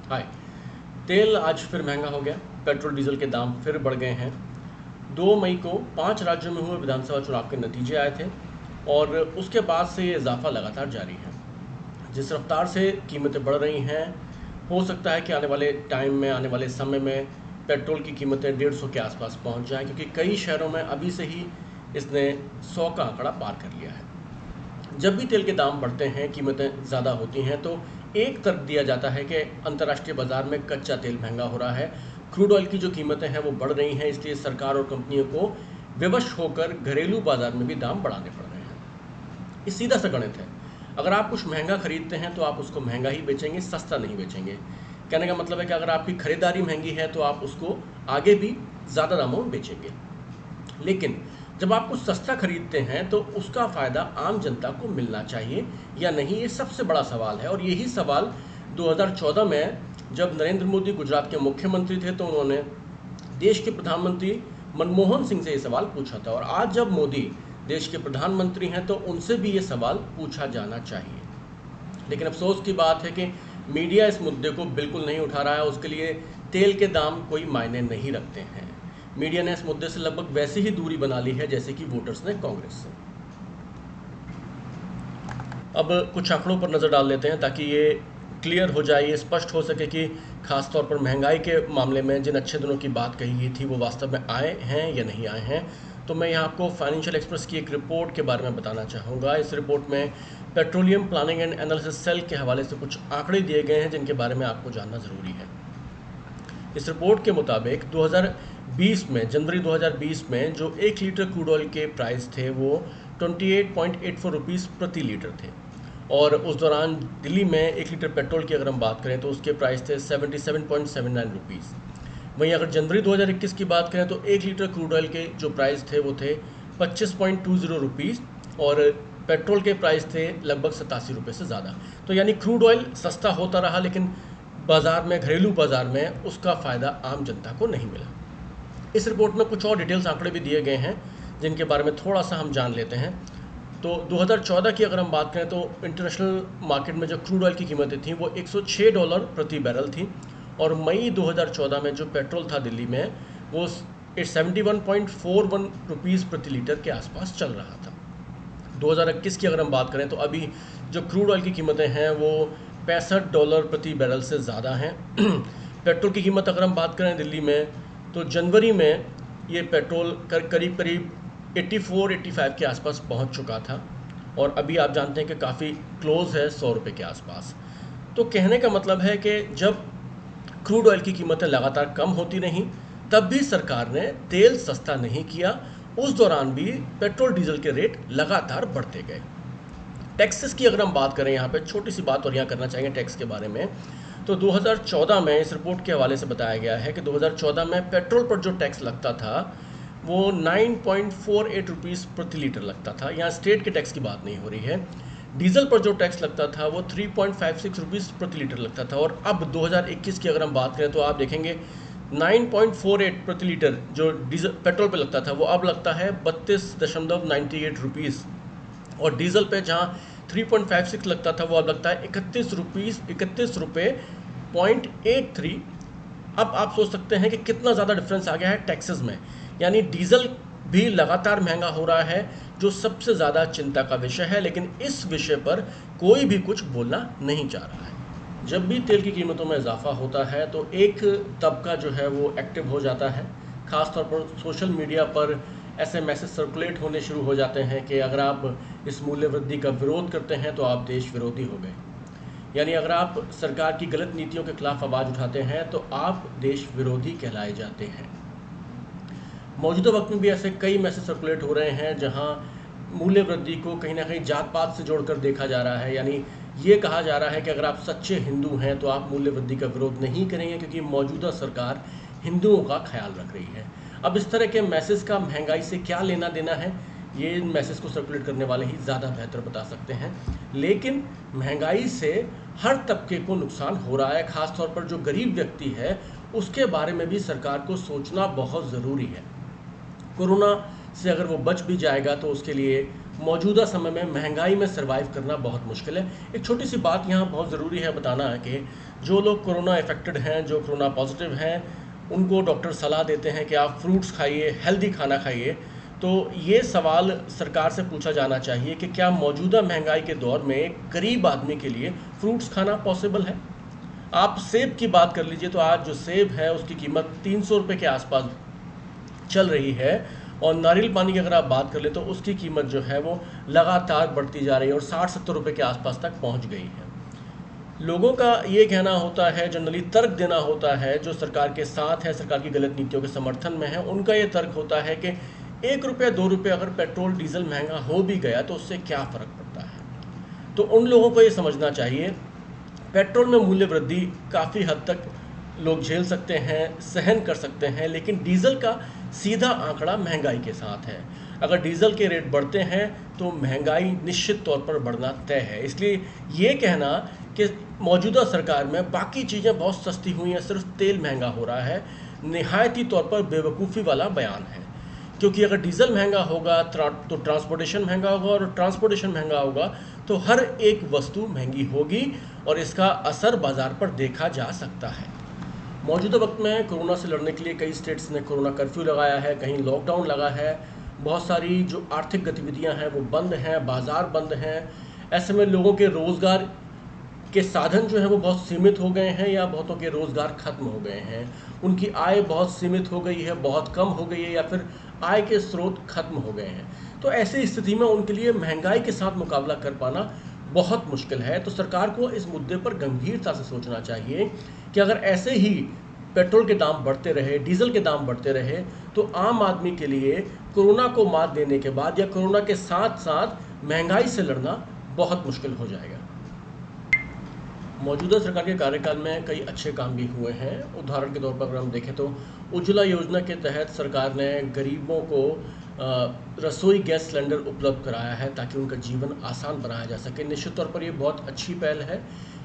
हाय। तेल आज फिर महंगा हो गया। पेट्रोल डीजल के दाम फिर बढ़ गए हैं। 2 मई को 5 राज्यों में हुए विधानसभा चुनाव के नतीजे आए थे और उसके बाद से ये इजाफा लगातार जारी है। जिस रफ्तार से कीमतें बढ़ रही हैं, हो सकता है कि आने वाले टाइम में, आने वाले समय में पेट्रोल की कीमतें 150 के आसपास पहुंच जाएं, क्योंकि कई शहरों में अभी से ही इसने 100 का आंकड़ा पार कर लिया है। जब भी तेल के दाम बढ़ते हैं, कीमतें ज़्यादा होती हैं, तो एक तर्क दिया जाता है कि अंतर्राष्ट्रीय बाजार में कच्चा तेल महंगा हो रहा है, क्रूड ऑयल की जो कीमतें हैं वो बढ़ रही हैं, इसलिए सरकार और कंपनियों को विवश होकर घरेलू बाजार में भी दाम बढ़ाने पड़ रहे हैं। ये सीधा सा गणित है। अगर आप कुछ महंगा खरीदते हैं तो आप उसको महंगा ही बेचेंगे, सस्ता नहीं बेचेंगे। कहने का मतलब है कि अगर आपकी खरीदारी महंगी है तो आप उसको आगे भी ज़्यादा दामों में बेचेंगे। लेकिन जब आप कुछ सस्ता खरीदते हैं तो उसका फ़ायदा आम जनता को मिलना चाहिए या नहीं, ये सबसे बड़ा सवाल है। और यही सवाल 2014 में जब नरेंद्र मोदी गुजरात के मुख्यमंत्री थे तो उन्होंने देश के प्रधानमंत्री मनमोहन सिंह से ये सवाल पूछा था। और आज जब मोदी देश के प्रधानमंत्री हैं तो उनसे भी ये सवाल पूछा जाना चाहिए। लेकिन अफसोस की बात है कि मीडिया इस मुद्दे को बिल्कुल नहीं उठा रहा है। उसके लिए तेल के दाम कोई मायने नहीं रखते हैं। मीडिया ने इस मुद्दे से लगभग वैसी ही दूरी बना ली है जैसे कि वोटर्स ने कांग्रेस से। अब कुछ आंकड़ों पर नज़र डाल लेते हैं ताकि ये क्लियर हो जाए, ये स्पष्ट हो सके कि खास तौर पर महंगाई के मामले में जिन अच्छे दिनों की बात कही गई थी वो वास्तव में आए हैं या नहीं आए हैं। तो मैं यहाँ आपको फाइनेंशियल एक्सप्रेस की एक रिपोर्ट के बारे में बताना चाहूँगा। इस रिपोर्ट में petroleum planning and analysis cell के हवाले से कुछ आंकड़े दिए गए हैं जिनके बारे में आपको जानना ज़रूरी है। इस रिपोर्ट के मुताबिक 2020 में, जनवरी 2020 में जो 1 लीटर क्रूड ऑयल के प्राइस थे वो 28.84 रुपीज़ प्रति लीटर थे। और उस दौरान दिल्ली में 1 लीटर पेट्रोल की अगर हम बात करें तो उसके प्राइस थे 77.79 रुपीज़। वहीं अगर जनवरी 2021 की बात करें तो 1 लीटर क्रूड ऑयल के जो प्राइस थे वो थे 25.20 रुपीज़ और पेट्रोल के प्राइस थे लगभग 87 रुपये से ज़्यादा। तो यानी क्रूड ऑयल सस्ता होता रहा, लेकिन बाज़ार में, घरेलू बाज़ार में उसका फ़ायदा आम जनता को नहीं मिला। इस रिपोर्ट में कुछ और डिटेल्स आंकड़े भी दिए गए हैं जिनके बारे में थोड़ा सा हम जान लेते हैं। तो 2014 की अगर हम बात करें तो इंटरनेशनल मार्केट में जो क्रूड ऑयल की कीमतें थीं वो $106 प्रति बैरल थी। और मई 2014 में जो पेट्रोल था दिल्ली में वो 71.41 रुपीज़ प्रति लीटर के आसपास चल रहा था। 2021 की अगर हम बात करें तो अभी जो क्रूड ऑयल की कीमतें हैं वो $65 प्रति बैरल से ज़्यादा हैं। पेट्रोल की कीमत अगर हम बात करें दिल्ली में तो जनवरी में ये पेट्रोल करीब करीब 84-85 के आसपास पहुंच चुका था और अभी आप जानते हैं कि काफ़ी क्लोज़ है 100 रुपये के आसपास। तो कहने का मतलब है कि जब क्रूड ऑयल की कीमतें लगातार कम होती रहीं तब भी सरकार ने तेल सस्ता नहीं किया। उस दौरान भी पेट्रोल डीजल के रेट लगातार बढ़ते गए। टैक्सेस की अगर हम बात करें, यहाँ पे छोटी सी बात और यहाँ करना चाहेंगे टैक्स के बारे में। तो 2014 में इस रिपोर्ट के हवाले से बताया गया है कि 2014 में पेट्रोल पर जो टैक्स लगता था वो 9.48 रुपीज़ प्रति लीटर लगता था। यहाँ स्टेट के टैक्स की बात नहीं हो रही है। डीजल पर जो टैक्स लगता था वो 3.56 रुपीज़ प्रति लीटर लगता था। और अब 2021 की अगर हम बात करें तो आप देखेंगे 9.48 प्रति लीटर जो डीजल पेट्रोल पे लगता था वो अब लगता है 32.98 रुपीज़। और डीजल पे जहाँ 3.56 लगता था वो अब लगता है 31 रुपये .83। अब आप सोच सकते हैं कि कितना ज़्यादा डिफरेंस आ गया है टैक्सेस में। यानी डीजल भी लगातार महंगा हो रहा है, जो सबसे ज़्यादा चिंता का विषय है। लेकिन इस विषय पर कोई भी कुछ बोलना नहीं चाह रहा है। जब भी तेल की कीमतों में इजाफा होता है तो एक तबका जो है वो एक्टिव हो जाता है। ख़ासतौर पर सोशल मीडिया पर ऐसे मैसेज सर्कुलेट होने शुरू हो जाते हैं कि अगर आप इस मूल्य वृद्धि का विरोध करते हैं तो आप देश विरोधी हो गए। यानी अगर आप सरकार की गलत नीतियों के खिलाफ आवाज़ उठाते हैं तो आप देश विरोधी कहलाए जाते हैं। मौजूदा वक्त में भी ऐसे कई मैसेज सर्कुलेट हो रहे हैं जहां मूल्य वृद्धि को कहीं ना कहीं जात पात से जोड़कर देखा जा रहा है। यानी ये कहा जा रहा है कि अगर आप सच्चे हिंदू हैं तो आप मूल्य वृद्धि का विरोध नहीं करेंगे क्योंकि मौजूदा सरकार हिंदुओं का ख्याल रख रही है। अब इस तरह के मैसेज का महंगाई से क्या लेना देना है, ये इन मैसेज को सर्कुलेट करने वाले ही ज़्यादा बेहतर बता सकते हैं। लेकिन महंगाई से हर तबके को नुकसान हो रहा है। ख़ासतौर पर जो गरीब व्यक्ति है उसके बारे में भी सरकार को सोचना बहुत ज़रूरी है। कोरोना से अगर वो बच भी जाएगा तो उसके लिए मौजूदा समय में महंगाई में सर्वाइव करना बहुत मुश्किल है। एक छोटी सी बात यहाँ बहुत ज़रूरी है बताना है कि जो लोग कोरोना इफेक्टेड हैं, जो कोरोना पॉजिटिव हैं, उनको डॉक्टर सलाह देते हैं कि आप फ्रूट्स खाइए, हेल्दी खाना खाइए। तो ये सवाल सरकार से पूछा जाना चाहिए कि क्या मौजूदा महंगाई के दौर में एक गरीब आदमी के लिए फ्रूट्स खाना पॉसिबल है? आप सेब की बात कर लीजिए, तो आज जो सेब है उसकी कीमत 300 रुपये के आसपास चल रही है, और नारियल पानी की अगर आप बात कर ले तो उसकी कीमत जो है वो लगातार बढ़ती जा रही है और 60-70 रुपये के आसपास तक पहुंच गई है। लोगों का ये कहना होता है, जनरली तर्क देना होता है, जो सरकार के साथ है, सरकार की गलत नीतियों के समर्थन में है, उनका ये तर्क होता है कि 1 रुपया 2 रुपये अगर पेट्रोल डीजल महंगा हो भी गया तो उससे क्या फ़र्क पड़ता है। तो उन लोगों को ये समझना चाहिए, पेट्रोल में मूल्य वृद्धि काफ़ी हद तक लोग झेल सकते हैं, सहन कर सकते हैं, लेकिन डीजल का सीधा आंकड़ा महंगाई के साथ है। अगर डीजल के रेट बढ़ते हैं तो महंगाई निश्चित तौर पर बढ़ना तय है। इसलिए ये कहना कि मौजूदा सरकार में बाकी चीज़ें बहुत सस्ती हुई हैं, सिर्फ तेल महंगा हो रहा है, निहायती तौर पर बेवकूफ़ी वाला बयान है। क्योंकि अगर डीजल महंगा होगा तो ट्रांसपोर्टेशन महंगा होगा, और ट्रांसपोर्टेशन महंगा होगा तो हर एक वस्तु महंगी होगी, और इसका असर बाज़ार पर देखा जा सकता है। मौजूदा वक्त में कोरोना से लड़ने के लिए कई स्टेट्स ने कोरोना कर्फ्यू लगाया है, कहीं लॉकडाउन लगा है, बहुत सारी जो आर्थिक गतिविधियां हैं वो बंद हैं, बाज़ार बंद हैं। ऐसे में लोगों के रोज़गार के साधन जो हैं वो बहुत सीमित हो गए हैं, या बहुतों के रोज़गार खत्म हो गए हैं, उनकी आय बहुत सीमित हो गई है, बहुत कम हो गई है, या फिर आय के स्रोत खत्म हो गए हैं। तो ऐसी स्थिति में उनके लिए महंगाई के साथ मुकाबला कर पाना बहुत मुश्किल है। तो सरकार को इस मुद्दे पर गंभीरता से सोचना चाहिए कि अगर ऐसे ही पेट्रोल के दाम बढ़ते रहे, डीजल के दाम बढ़ते रहे, तो आम आदमी के लिए कोरोना को मात देने के बाद या कोरोना के साथ साथ महंगाई से लड़ना बहुत मुश्किल हो जाएगा। मौजूदा सरकार के कार्यकाल में कई अच्छे काम भी हुए हैं। उदाहरण के तौर पर अगर हम देखें तो उज्ज्वला योजना के तहत सरकार ने गरीबों को रसोई गैस सिलेंडर उपलब्ध कराया है ताकि उनका जीवन आसान बनाया जा सके। निश्चित तौर पर ये बहुत अच्छी पहल है,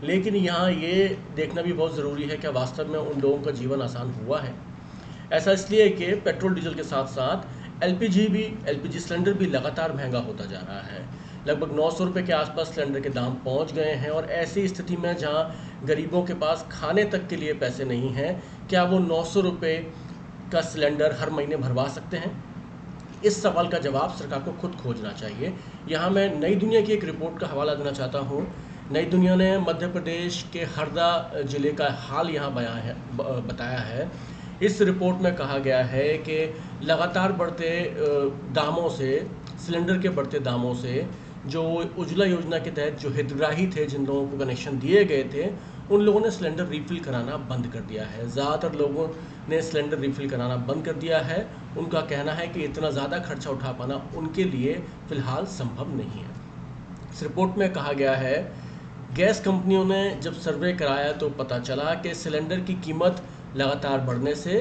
लेकिन यहाँ ये देखना भी बहुत ज़रूरी है कि वास्तव में उन लोगों का जीवन आसान हुआ है। ऐसा इसलिए कि पेट्रोल डीजल के साथ साथ एलपीजी सिलेंडर भी लगातार महंगा होता जा रहा है। लगभग 900 रुपये के आसपास सिलेंडर के दाम पहुंच गए हैं, और ऐसी स्थिति में जहां गरीबों के पास खाने तक के लिए पैसे नहीं हैं, क्या वो 900 रुपये का सिलेंडर हर महीने भरवा सकते हैं? इस सवाल का जवाब सरकार को खुद खोजना चाहिए। यहाँ मैं नई दुनिया की एक रिपोर्ट का हवाला देना चाहता हूँ। नई दुनिया ने मध्य प्रदेश के हरदा ज़िले का हाल यहाँ बताया है। इस रिपोर्ट में कहा गया है कि लगातार बढ़ते दामों से, सिलेंडर के बढ़ते दामों से, जो उज्ज्वला योजना के तहत जो हितग्राही थे, जिन लोगों को कनेक्शन दिए गए थे, उन लोगों ने सिलेंडर रिफ़िल कराना बंद कर दिया है। ज़्यादातर लोगों ने सिलेंडर रिफ़िल कराना बंद कर दिया है। उनका कहना है कि इतना ज़्यादा खर्चा उठा पाना उनके लिए फ़िलहाल संभव नहीं है। इस रिपोर्ट में कहा गया है, गैस कंपनियों ने जब सर्वे कराया तो पता चला कि सिलेंडर की कीमत लगातार बढ़ने से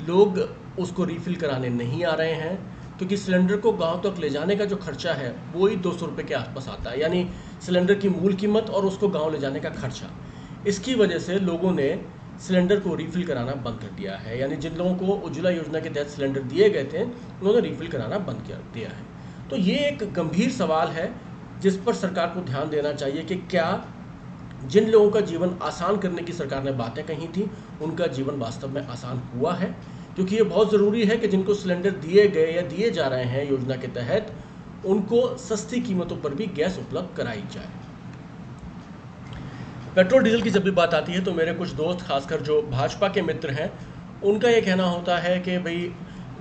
लोग उसको रिफ़िल कराने नहीं आ रहे हैं, क्योंकि सिलेंडर को गांव तक ले जाने का जो खर्चा है वो ही 200 रुपये के आसपास आता है, यानी सिलेंडर की मूल कीमत और उसको गांव ले जाने का खर्चा। इसकी वजह से लोगों ने सिलेंडर को रिफ़िल कराना बंद कर दिया है, यानी जिन लोगों को उज्ज्वला योजना के तहत सिलेंडर दिए गए थे उन्होंने रिफ़िल कराना बंद कर दिया है। तो ये एक गंभीर सवाल है जिस पर सरकार को ध्यान देना चाहिए कि क्या जिन लोगों का जीवन आसान करने की सरकार ने बातें कही थी, उनका जीवन वास्तव में आसान हुआ है? क्योंकि ये बहुत ज़रूरी है कि जिनको सिलेंडर दिए गए या दिए जा रहे हैं योजना के तहत, उनको सस्ती कीमतों पर भी गैस उपलब्ध कराई जाए। पेट्रोल डीजल की जब भी बात आती है तो मेरे कुछ दोस्त, खासकर जो भाजपा के मित्र हैं, उनका ये कहना होता है कि भाई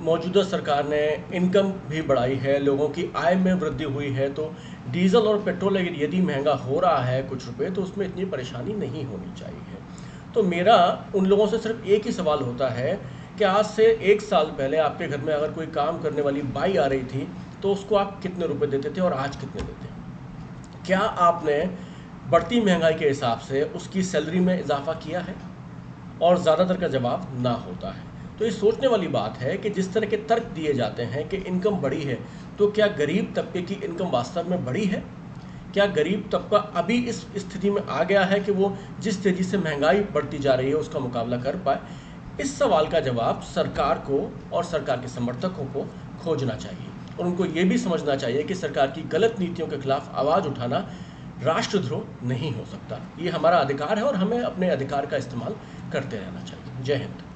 मौजूदा सरकार ने इनकम भी बढ़ाई है, लोगों की आय में वृद्धि हुई है, तो डीजल और पेट्रोल यदि महंगा हो रहा है कुछ रुपए, तो उसमें इतनी परेशानी नहीं होनी चाहिए। तो मेरा उन लोगों से सिर्फ एक ही सवाल होता है कि आज से 1 साल पहले आपके घर में अगर कोई काम करने वाली बाई आ रही थी तो उसको आप कितने रुपए देते थे और आज कितने देते हैं? क्या आपने बढ़ती महंगाई के हिसाब से उसकी सैलरी में इजाफा किया है? और ज़्यादातर का जवाब ना होता है। तो ये सोचने वाली बात है कि जिस तरह के तर्क दिए जाते हैं कि इनकम बढ़ी है, तो क्या गरीब तबके की इनकम वास्तव में बढ़ी है? क्या गरीब तबका अभी इस स्थिति में आ गया है कि वो जिस तेज़ी से महंगाई बढ़ती जा रही है उसका मुकाबला कर पाए? इस सवाल का जवाब सरकार को और सरकार के समर्थकों को खोजना चाहिए। और उनको ये भी समझना चाहिए कि सरकार की गलत नीतियों के खिलाफ आवाज़ उठाना राष्ट्रद्रोह नहीं हो सकता। ये हमारा अधिकार है और हमें अपने अधिकार का इस्तेमाल करते रहना चाहिए। जय हिंद।